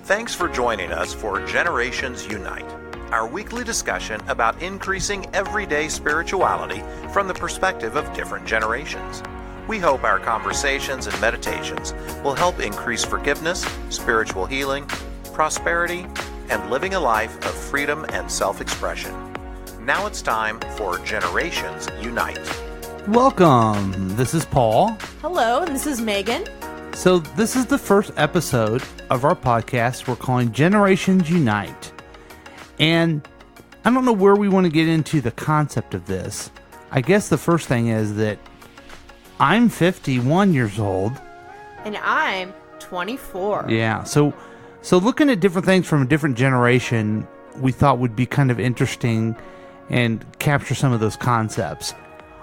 Thanks for joining us for Generations Unite, our weekly discussion about increasing everyday spirituality from the perspective of different generations. We hope our conversations and meditations will help increase forgiveness, spiritual healing, prosperity, and living a life of freedom and self-expression. Now it's time for Generations Unite. Welcome. This is Paul. Hello, this is Megan. So this is the first episode of our podcast we're calling Generations Unite. And I don't know where we want to get into the concept of this. I guess the first thing is that I'm 51 years old. And I'm 24. Yeah, so looking at different things from a different generation, we thought would be kind of interesting and capture some of those concepts.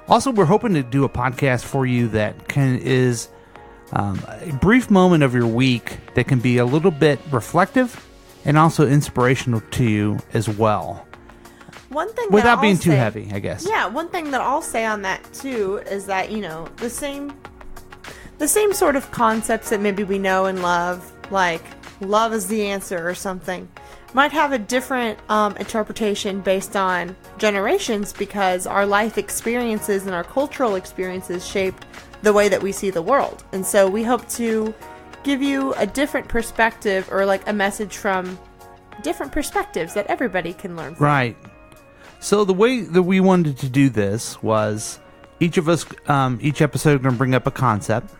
Also, we're hoping to do a podcast for you that is a brief moment of your week that can be a little bit reflective and also inspirational to you as well. One thing without being too heavy, I guess. Yeah, one thing that I'll say on that too is that, you know, the same sort of concepts that maybe we know and love, like love is the answer or something, might have a different interpretation based on generations because our life experiences and our cultural experiences shape the way that we see the world. And so we hope to give you a different perspective or like a message from different perspectives that everybody can learn from. Right. So the way that we wanted to do this was each of us, each episode, going to bring up a concept,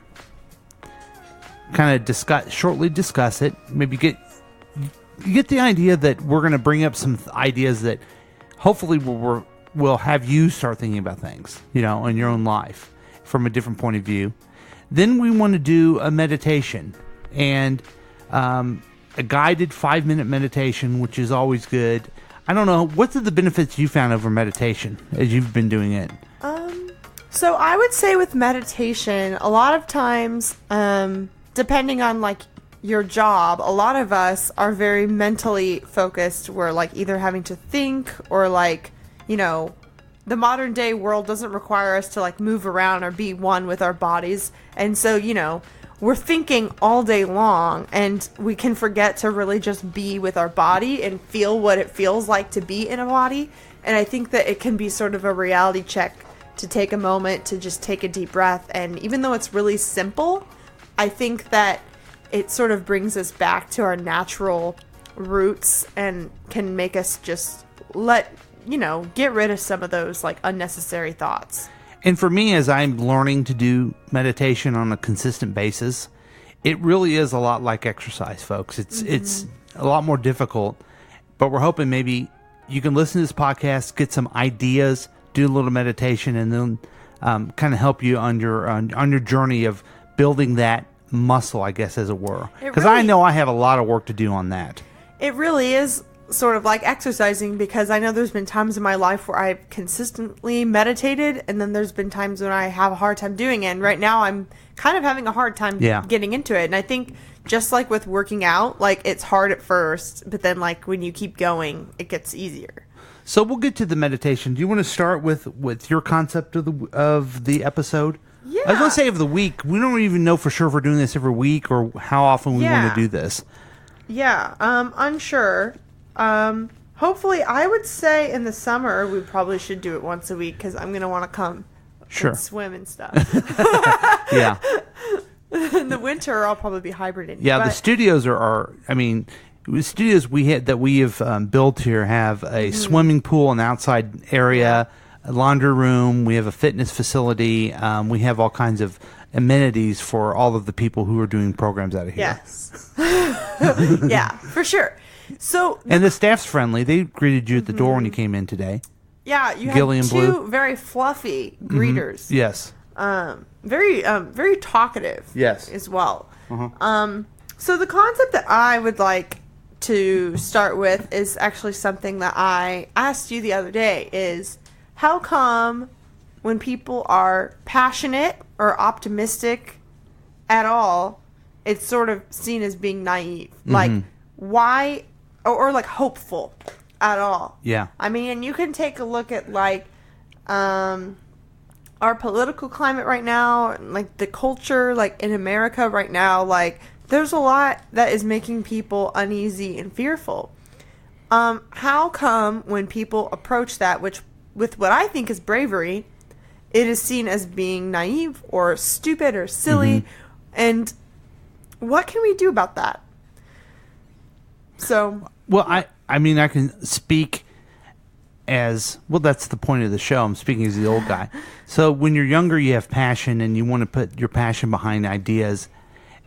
kind of shortly discuss it, maybe you get the idea that we're going to bring up some ideas that hopefully will have you start thinking about things, you know, in your own life from a different point of view. Then we want to do a meditation and a guided 5-minute meditation, which is always good. I don't know, what's the benefits you found over meditation as you've been doing it? So I would say with meditation, a lot of times, depending on like your job, a lot of us are very mentally focused. We're like either having to think or like, you know, the modern day world doesn't require us to like move around or be one with our bodies. And so, you know, we're thinking all day long and we can forget to really just be with our body and feel what it feels like to be in a body. And I think that it can be sort of a reality check to take a moment to just take a deep breath. And even though it's really simple, I think that it sort of brings us back to our natural roots and can make us just get rid of some of those like unnecessary thoughts. And for me, as I'm learning to do meditation on a consistent basis, it really is a lot like exercise, folks. It's a lot more difficult, but we're hoping maybe you can listen to this podcast, get some ideas, do a little meditation, and then kind of help you on your journey of building that muscle, I guess, as it were. Because I know I have a lot of work to do on that. It really is sort of like exercising, because I know there's been times in my life where I've consistently meditated, and then there's been times when I have a hard time doing it. And right now I'm kind of having a hard time getting into it. And I think just like with working out, like it's hard at first, but then like when you keep going, it gets easier. So we'll get to the meditation. Do you want to start with your concept of the episode? Yeah. I was going to say of the week. We don't even know for sure if we're doing this every week or how often we want to do this. Yeah, unsure. Hopefully, I would say in the summer we probably should do it once a week because I'm going to want to come and swim and stuff. Yeah. In the winter, I'll probably be hibernating. Yeah, the studios the studios we have built here have a swimming pool, an outside area, a laundry room. We have a fitness facility. We have all kinds of amenities for all of the people who are doing programs out of here. Yes. Yeah, for sure. And the staff's friendly. They greeted you at the door when you came in today. Yeah, you Gilly have and two Blue. very fluffy greeters. Yes. Very talkative. Yes. As well. So the concept that I would like to start with is actually something that I asked you the other day is, how come when people are passionate or optimistic at all, it's sort of seen as being naive? Like, why, or like hopeful at all? Yeah. I mean, and you can take a look at like our political climate right now, like the culture, like in America right now, like there's a lot that is making people uneasy and fearful. How come when people approach that, which with what I think is bravery, it is seen as being naive or stupid or silly? And what can we do about that? So, well, I mean, I can speak as well. That's the point of the show. I'm speaking as the old guy. So when you're younger, you have passion, and you want to put your passion behind ideas,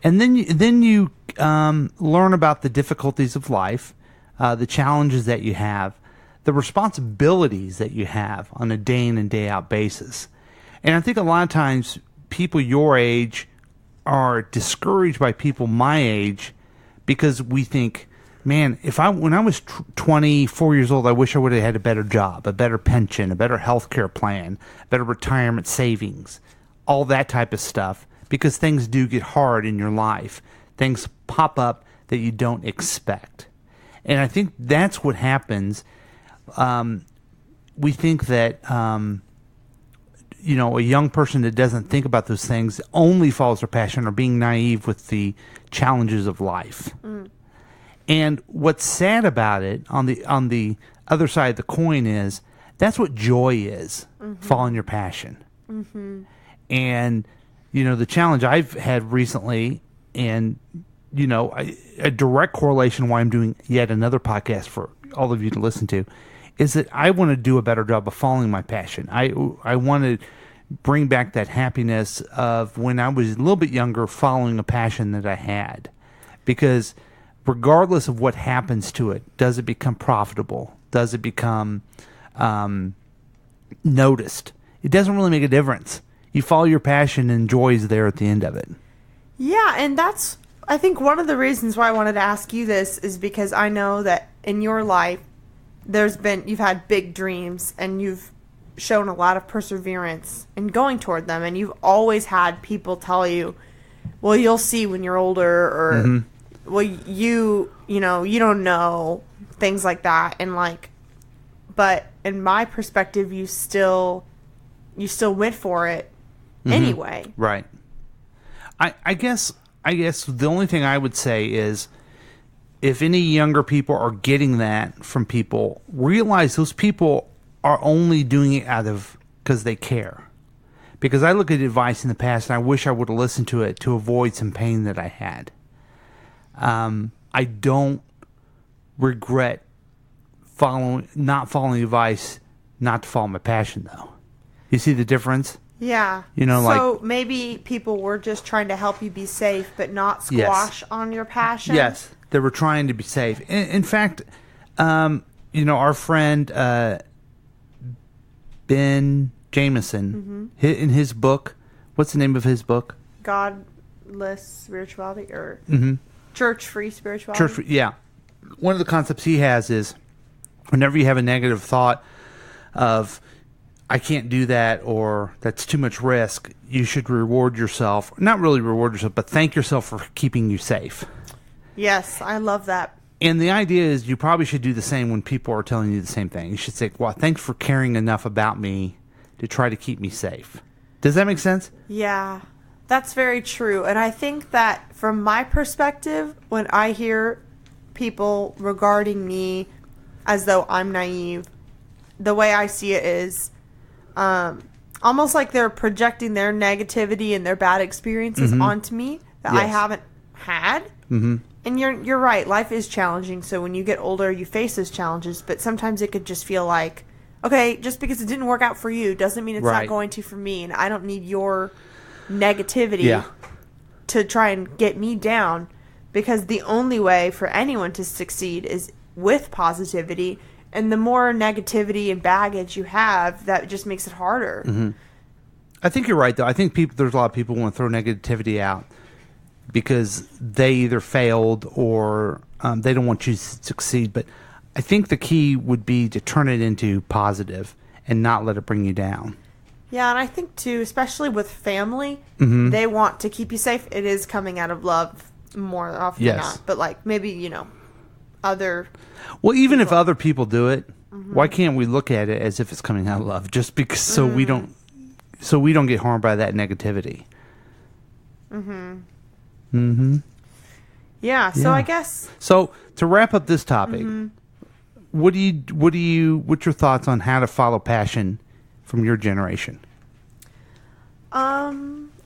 and then you learn about the difficulties of life, the challenges that you have, the responsibilities that you have on a day in and day out basis. And I think a lot of times people your age are discouraged by people my age because we think, man, when I was 24 years old, I wish I would have had a better job, a better pension, a better health care plan, better retirement savings, all that type of stuff, because things do get hard in your life. Things pop up that you don't expect. And I think that's what happens. We think that, a young person that doesn't think about those things only follows their passion or being naive with the challenges of life. And what's sad about it on the other side of the coin is that's what joy is, following your passion. And, the challenge I've had recently, and, a direct correlation why I'm doing yet another podcast for all of you to listen to, is that I want to do a better job of following my passion. I want to bring back that happiness of when I was a little bit younger, following a passion that I had. Because regardless of what happens to it, does it become profitable? Does it become noticed? It doesn't really make a difference. You follow your passion and joy is there at the end of it. Yeah, and that's, I think, one of the reasons why I wanted to ask you this is because I know that in your life, you've had big dreams and you've shown a lot of perseverance in going toward them, and you've always had people tell you, well, you'll see when you're older, or well, you don't know, things like that. And but in my perspective, you still went for it anyway. Right. I guess the only thing I would say is, if any younger people are getting that from people, realize those people are only doing it because they care. Because I look at advice in the past and I wish I would have listened to it to avoid some pain that I had. I don't regret not following advice, not to follow my passion, though. You see the difference? Yeah. So maybe people were just trying to help you be safe, but not squash on your passion. Yes, they were trying to be safe. In fact, our friend Ben Jameson, in his book, what's the name of his book? Godless Spirituality, or Church-Free Spirituality? Church-free, yeah. One of the concepts he has is, whenever you have a negative thought of, I can't do that, or that's too much risk, you should reward yourself. Not really reward yourself, but thank yourself for keeping you safe. Yes, I love that. And the idea is you probably should do the same when people are telling you the same thing. You should say, well, thanks for caring enough about me to try to keep me safe. Does that make sense? Yeah, that's very true. And I think that from my perspective, when I hear people regarding me as though I'm naive, the way I see it is almost like they're projecting their negativity and their bad experiences onto me that I haven't had. And you're right. Life is challenging. So when you get older, you face those challenges. But sometimes it could just feel like, okay, just because it didn't work out for you doesn't mean it's not going to for me. And I don't need your negativity to try and get me down. Because the only way for anyone to succeed is with positivity. And the more negativity and baggage you have, that just makes it harder. I think you're right, though. I think there's a lot of people who want to throw negativity out because they either failed or they don't want you to succeed. But I think the key would be to turn it into positive and not let it bring you down. Yeah, and I think, too, especially with family, they want to keep you safe. It is coming out of love more often than not. But, maybe, other... Well, even if other people do it, why can't we look at it as if it's coming out of love? Just because so we don't get harmed by that negativity. Yeah. So I guess. So to wrap up this topic, what's your thoughts on how to follow passion from your generation?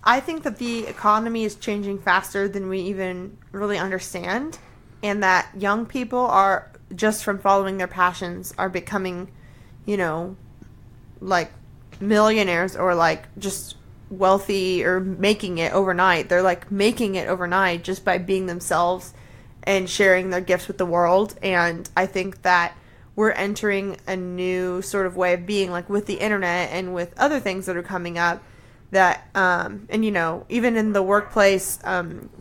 I think that the economy is changing faster than we even really understand, and that young people are, just from following their passions, are becoming, like millionaires or like just wealthy or making it overnight. They're like making it overnight just by being themselves and sharing their gifts with the world. And I think that we're entering a new sort of way of being, like with the internet and with other things that are coming up, that and even in the workplace,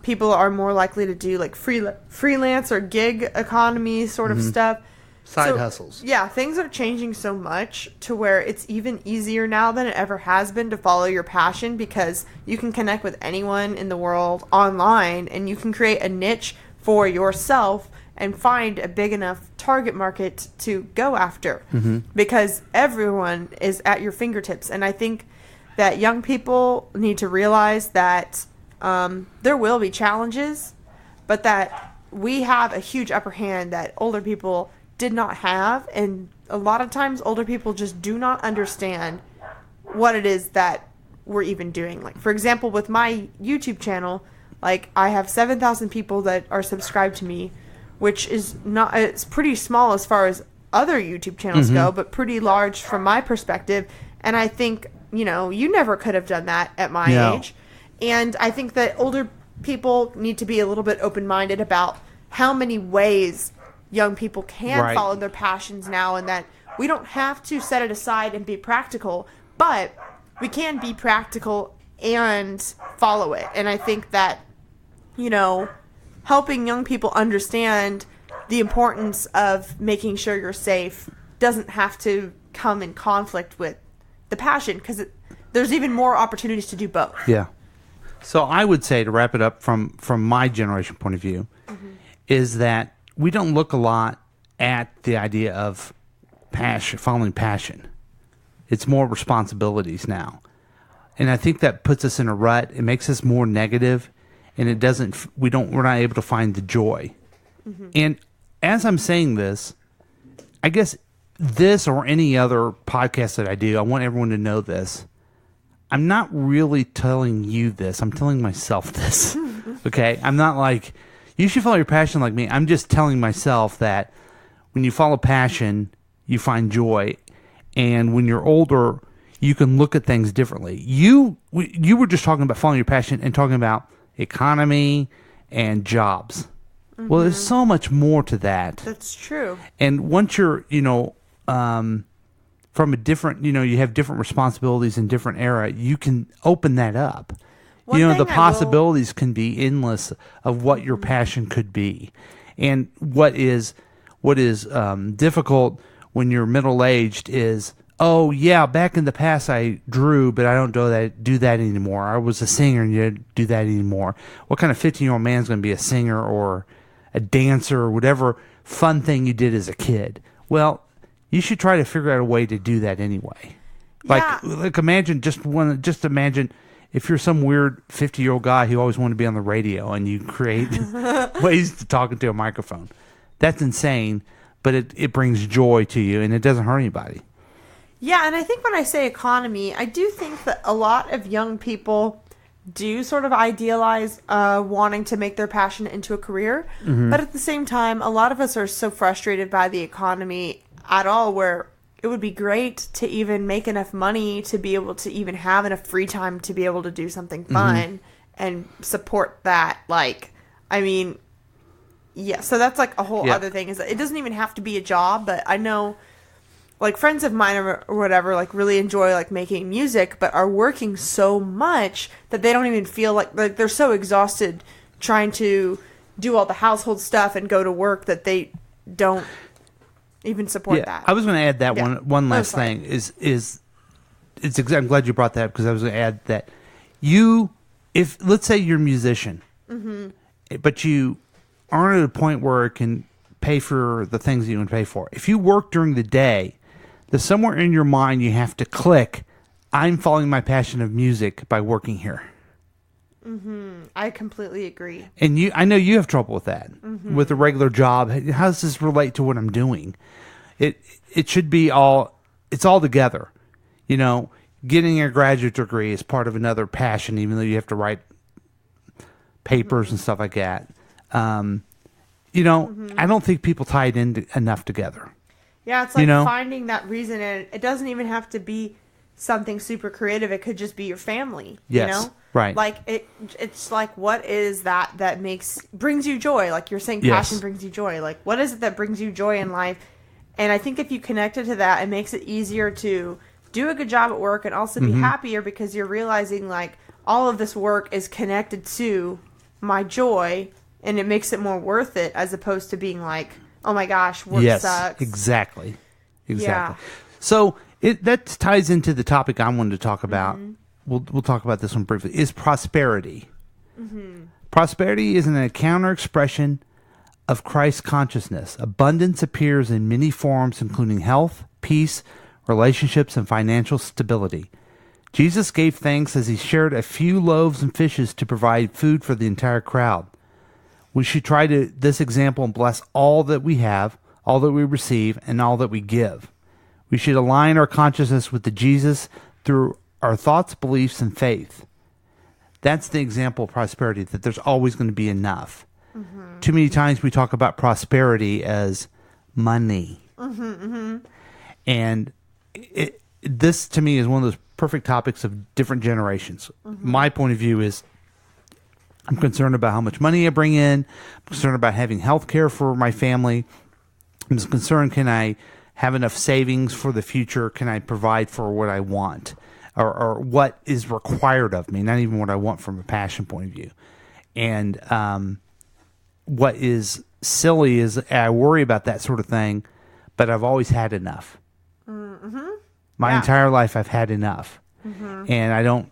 people are more likely to do like freelance or gig economy sort of stuff. Side hustles. Yeah, things are changing so much to where it's even easier now than it ever has been to follow your passion, because you can connect with anyone in the world online and you can create a niche for yourself and find a big enough target market to go after, because everyone is at your fingertips. And I think that young people need to realize that there will be challenges, but that we have a huge upper hand that older people did not have. And a lot of times older people just do not understand what it is that we're even doing. Like, for example, with my YouTube channel, like I have 7,000 people that are subscribed to me, which is not, it's pretty small as far as other YouTube channels go, but pretty large from my perspective. And I think, you never could have done that at my age. And I think that older people need to be a little bit open-minded about how many ways young people can follow their passions now, and that we don't have to set it aside and be practical, but we can be practical and follow it. And I think that, helping young people understand the importance of making sure you're safe doesn't have to come in conflict with the passion, because there's even more opportunities to do both. Yeah. So I would say, to wrap it up from my generation point of view, is that we don't look a lot at the idea of passion, following passion. It's more responsibilities now. And I think that puts us in a rut. It makes us more negative, and we're not able to find the joy. And as I'm saying this, I guess this or any other podcast that I do, I want everyone to know this. I'm not really telling you this. I'm telling myself this. Okay? I'm not like, you should follow your passion like me. I'm just telling myself that when you follow passion, you find joy. And when you're older, you can look at things differently. You were just talking about following your passion and talking about economy and jobs. Well, there's so much more to that. That's true. And once you're, from a different, you have different responsibilities in different era, you can open that up. The possibilities can be endless of what your passion could be. And what is difficult when you're middle-aged is, oh, yeah, back in the past I drew, but I don't do that anymore. I was a singer and you don't do that anymore. What kind of 15-year-old man's going to be a singer or a dancer or whatever fun thing you did as a kid? Well, you should try to figure out a way to do that anyway. Like imagine if you're some weird 50-year-old guy who always wanted to be on the radio and you create ways to talk into a microphone. That's insane, but it brings joy to you and it doesn't hurt anybody. Yeah, and I think when I say economy, I do think that a lot of young people do sort of idealize wanting to make their passion into a career. But at the same time, a lot of us are so frustrated by the economy at all, where it would be great to even make enough money to be able to even have enough free time to be able to do something fun and support that. So that's like a whole other thing, is that it doesn't even have to be a job. But I know, like, friends of mine or whatever, like, really enjoy like making music, but are working so much that they don't even feel like they're so exhausted trying to do all the household stuff and go to work that they don't even support that. I was going to add that one last thing I'm glad you brought that up, because I was going to add that if let's say you're a musician, but you aren't at a point where it can pay for the things you want to pay for. If you work during the day, there's somewhere in your mind you have to click, I'm following my passion of music by working here. I completely agree. And I know you have trouble with that, with a regular job. How does this relate to what I'm doing? It should be it's all together. You know, getting a graduate degree is part of another passion, even though you have to write papers and stuff like that. You know, I don't think people tie it in enough together. Yeah, it's like finding that reason, and it doesn't even have to be something super creative. It could just be your family. Yes, you know? right. Like it's like, what is that brings you joy? Like you're saying, passion brings you joy. Like, what is it that brings you joy in life? And I think if you connect it to that, it makes it easier to do a good job at work and also be happier, because you're realizing like all of this work is connected to my joy, and it makes it more worth it, as opposed to being like, oh my gosh, work sucks. Exactly. Yeah. So that ties into the topic I wanted to talk about. We'll talk about this one briefly. Is prosperity. Prosperity is an counter expression of Christ consciousness. Abundance appears in many forms, including health, peace, relationships, and financial stability. Jesus gave thanks as he shared a few loaves and fishes to provide food for the entire crowd. We should try this example and bless all that we have, all that we receive, and all that we give. We should align our consciousness with the Jesus through our thoughts, beliefs, and faith. That's the example of prosperity, that there's always going to be enough. Too many times we talk about prosperity as money. And this, to me, is one of those perfect topics of different generations. My point of view is, I'm concerned about how much money I bring in. I'm concerned about having health care for my family. I'm concerned, can I have enough savings for the future? Can I provide for what I want? Or what is required of me, not even what I want from a passion point of view. And what is silly is I worry about that sort of thing, but I've always had enough. My entire life I've had enough. And I don't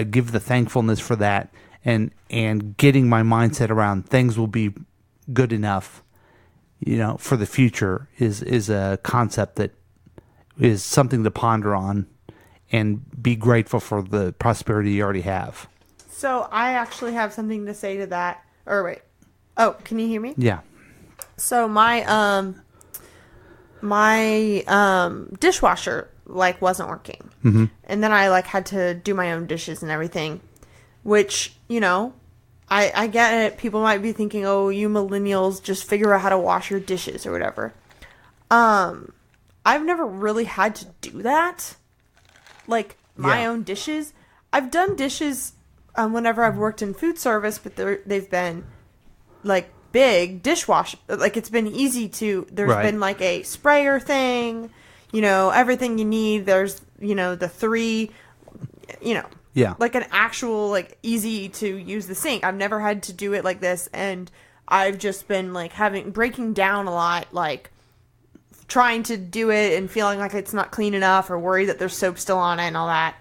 give the thankfulness for that. And getting my mindset around things will be good enough, you know, for the future is a concept that is something to ponder on and be grateful for the prosperity you already have. So I actually have something to say to that. Or wait. Oh, can you hear me? Yeah. So my dishwasher like wasn't working. And then I like had to do my own dishes and everything. Which, you know, I get it. People might be thinking, oh, you millennials just figure out how to wash your dishes or whatever. I've never really had to do that. Like, my own dishes. I've done dishes whenever I've worked in food service, but they've been, like, big dishwasher. Like, it's been easy to... There's been, like, a sprayer thing. You know, everything you need. There's, you know, the 3, you know... Yeah. Like an actual, like, easy to use the sink. I've never had to do it like this. And I've just been, like, breaking down a lot, like, trying to do it and feeling like it's not clean enough or worried that there's soap still on it and all that.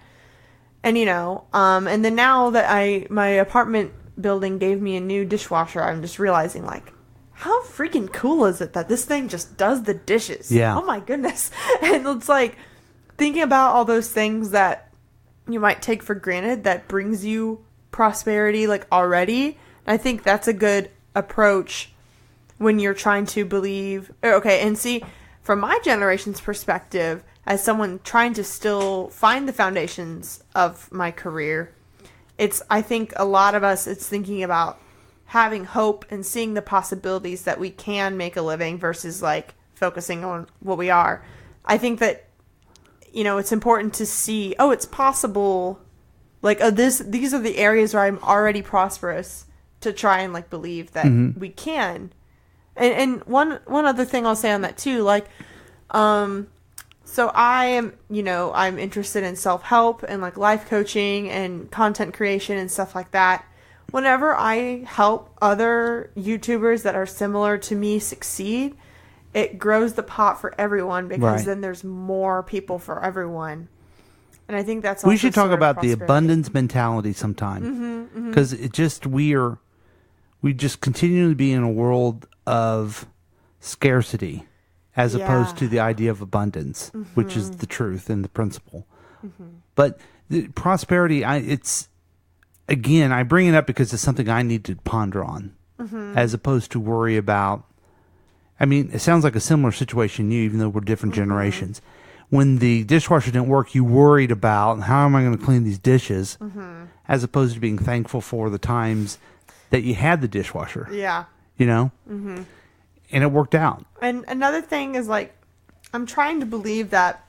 And, you know, and then now that my apartment building gave me a new dishwasher, I'm just realizing, like, how freaking cool is it that this thing just does the dishes? Yeah. Oh, my goodness. And it's, like, thinking about all those things that you might take for granted that brings you prosperity, like, already. I think that's a good approach when you're trying to believe. Okay, and see, from my generation's perspective, as someone trying to still find the foundations of my career, I think a lot of us, it's thinking about having hope and seeing the possibilities that we can make a living versus, like, focusing on what we are. I think that, you know, it's important to see, oh, it's possible. Like, these are the areas where I'm already prosperous, to try and, like, believe that we can. And one other thing I'll say on that too, like, so I am, you know, I'm interested in self-help and, like, life coaching and content creation and stuff like that. Whenever I help other YouTubers that are similar to me succeed, it grows the pot for everyone, because then there's more people for everyone. And I think that's also we should talk about the prosperity. abundance mentality sometime, because it just we just continue to be in a world of scarcity as opposed to the idea of abundance, which is the truth and the principle. But the prosperity, again, I bring it up because it's something I need to ponder on, as opposed to worry about. I mean, it sounds like a similar situation to you, even though we're different generations. When the dishwasher didn't work, you worried about how am I going to clean these dishes, as opposed to being thankful for the times that you had the dishwasher. Yeah. You know? Mm-hmm. And it worked out. And another thing is, like, I'm trying to believe that,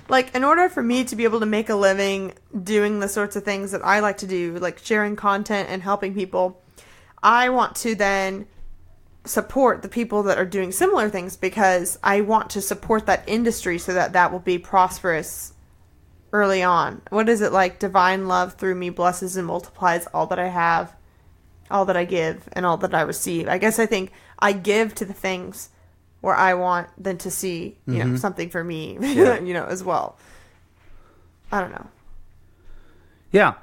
like, in order for me to be able to make a living doing the sorts of things that I like to do, like sharing content and helping people, I want to then support the people that are doing similar things, because I want to support that industry so that that will be prosperous early on. What is it like? Divine love through me blesses and multiplies all that I have, all that I give, and all that I receive. I guess I think I give to the things where I want them to see, you know, something for me, you know, as well. I don't know. Yeah.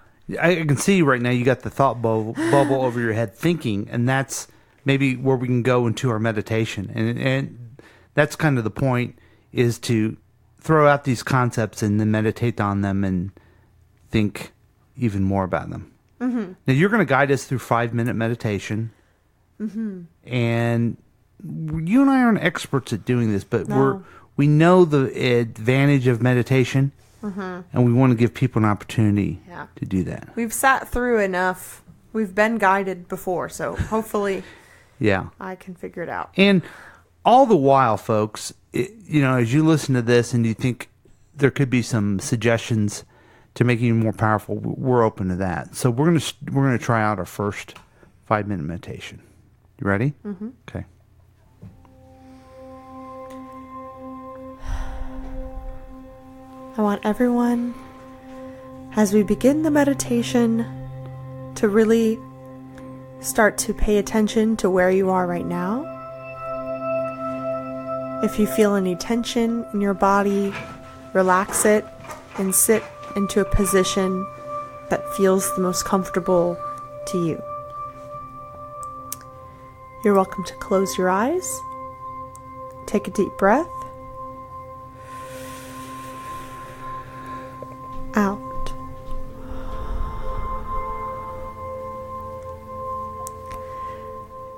I can see right now you got the thought bubble over your head thinking, and that's maybe where we can go into our meditation. And that's kind of the point, is to throw out these concepts and then meditate on them and think even more about them. Mm-hmm. Now, you're going to guide us through 5-minute meditation. Mm-hmm. And you and I aren't experts at doing this, but we know the advantage of meditation, and we want to give people an opportunity to do that. We've sat through enough. We've been guided before, so hopefully I can figure it out. And all the while, folks, you know, as you listen to this and you think there could be some suggestions to make it even more powerful, we're open to that. So we're gonna try out our first 5-minute meditation. You ready? Mm-hmm. Okay. I want everyone, as we begin the meditation, to really start to pay attention to where you are right now. If you feel any tension in your body, relax it and sit into a position that feels the most comfortable to you. You're welcome to close your eyes. Take a deep breath. Out.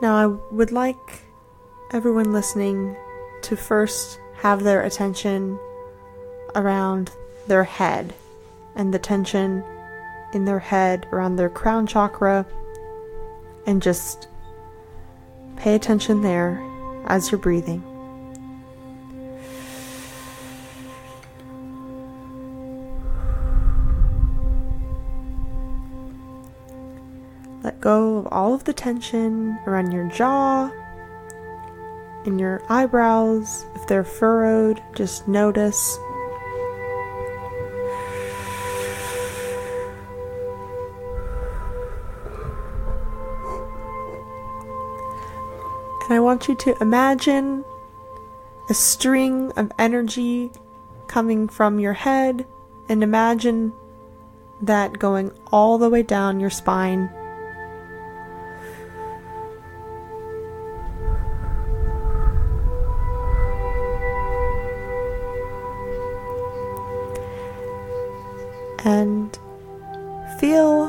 Now, I would like everyone listening to first have their attention around their head and the tension in their head around their crown chakra, and just pay attention there as you're breathing. Let go of all of the tension around your jaw and your eyebrows. If they're furrowed, just notice. And I want you to imagine a string of energy coming from your head, and imagine that going all the way down your spine. And feel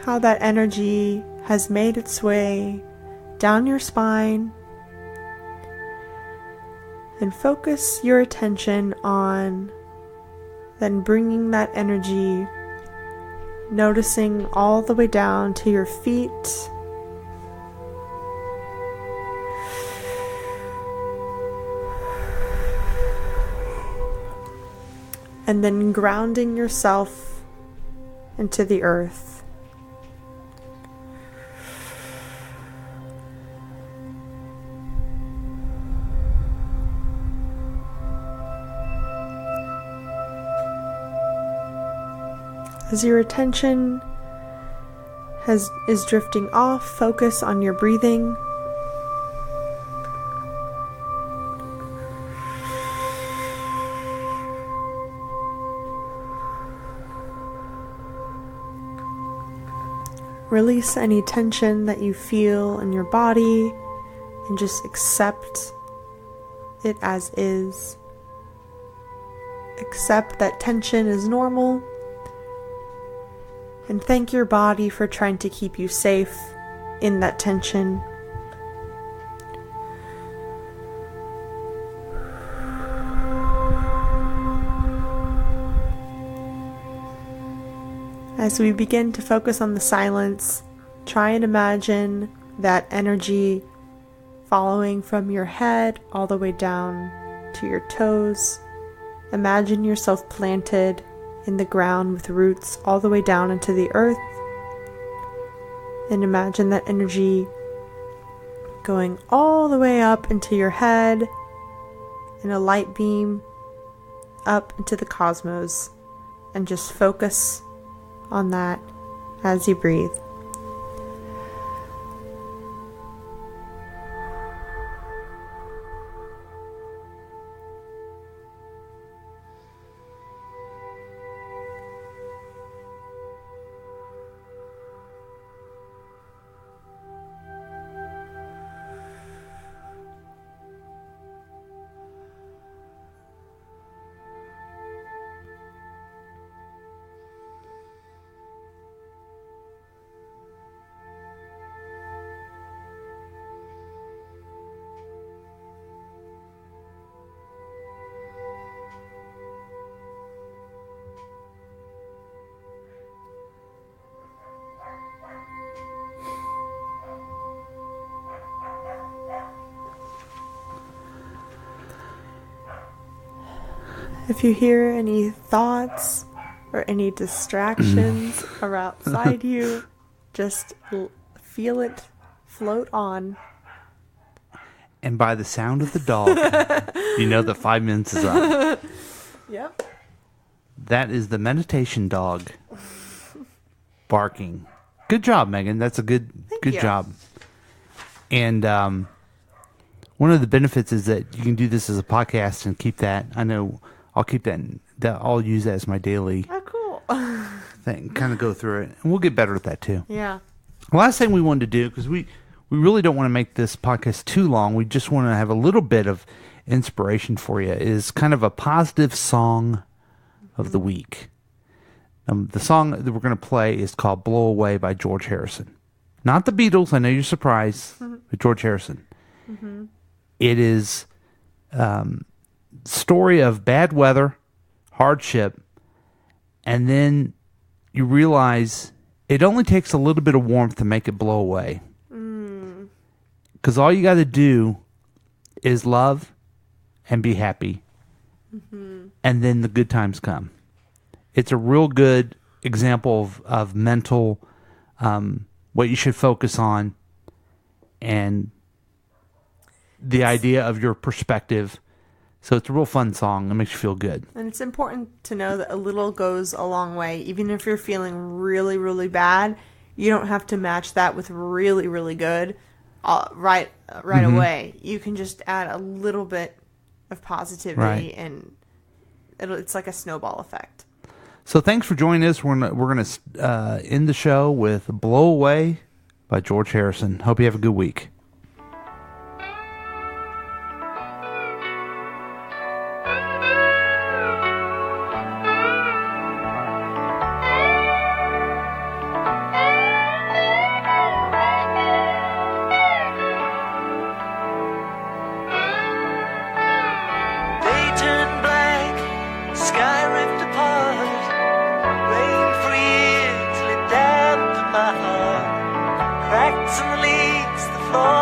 how that energy has made its way down your spine. And focus your attention on then bringing that energy, noticing all the way down to your feet. And then grounding yourself into the earth. As your attention is drifting off, focus on your breathing. Release any tension that you feel in your body and just accept it as is. Accept that tension is normal And thank your body for trying to keep you safe in that tension. As we begin to focus on the silence, try and imagine that energy following from your head all the way down to your toes. Imagine yourself planted in the ground with roots all the way down into the earth. And imagine that energy going all the way up into your head in a light beam up into the cosmos. And just focus on that as you breathe. If you hear any thoughts or any distractions are outside you, just feel it float on. And by the sound of the dog, you know that 5 minutes is up. Yep. That is the meditation dog barking. Good job, Megan. That's a good you. job. And one of the benefits is that you can do this as a podcast and keep that. I know I'll keep that. I'll use that as my daily Oh, cool. thing. Kind of go through it, and we'll get better at that too. Yeah. The last thing we wanted to do, because we really don't want to make this podcast too long. We just want to have a little bit of inspiration for you. Is kind of a positive song of the week. The song that we're going to play is called "Blow Away" by George Harrison. Not the Beatles. I know you're surprised, but George Harrison. Mm-hmm. It is story of bad weather, hardship, and then you realize it only takes a little bit of warmth to make it blow away. Because all you got to do is love and be happy, and then the good times come. It's a real good example of mental, what you should focus on, and the idea of your perspective. So it's a real fun song. It makes you feel good. And it's important to know that a little goes a long way. Even if you're feeling really, really bad, you don't have to match that with really, really good right away. You can just add a little bit of positivity, and it's like a snowball effect. So thanks for joining us. We're gonna end the show with "Blow Away" by George Harrison. Hope you have a good week. Cracks in the leaves, the floor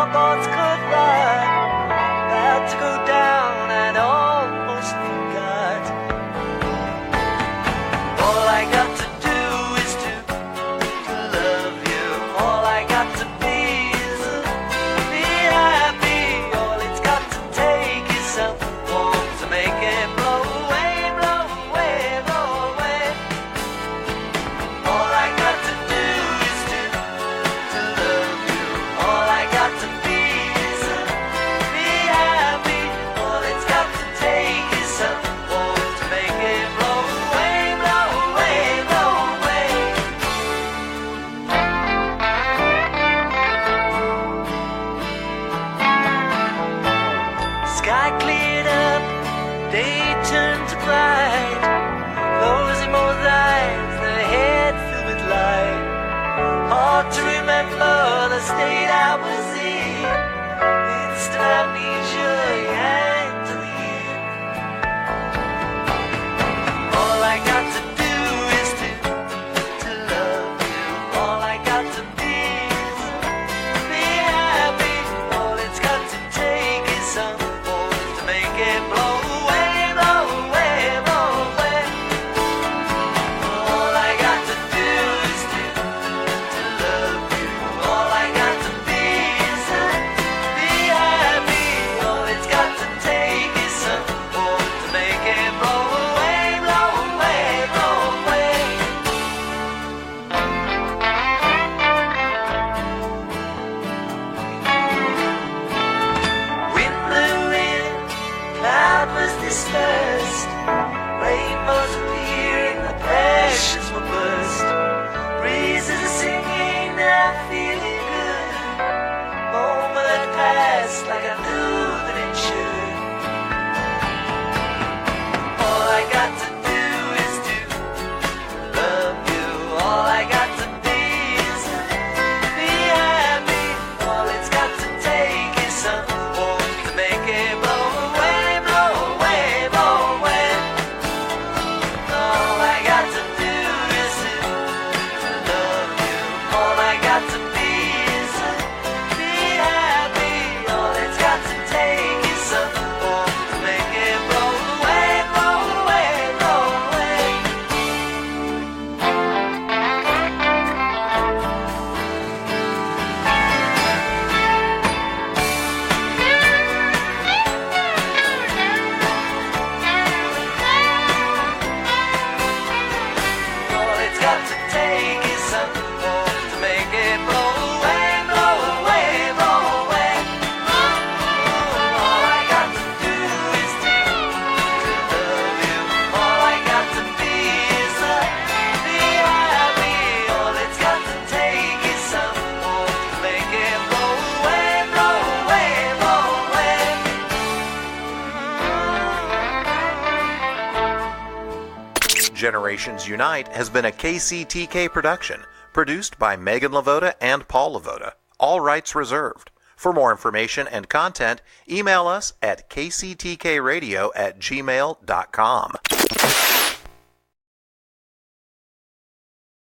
Generations Unite has been a KCTK production, produced by Megan Lavoda and Paul Lavoda. All rights reserved. For more information and content, email us at kctkradio@gmail.com.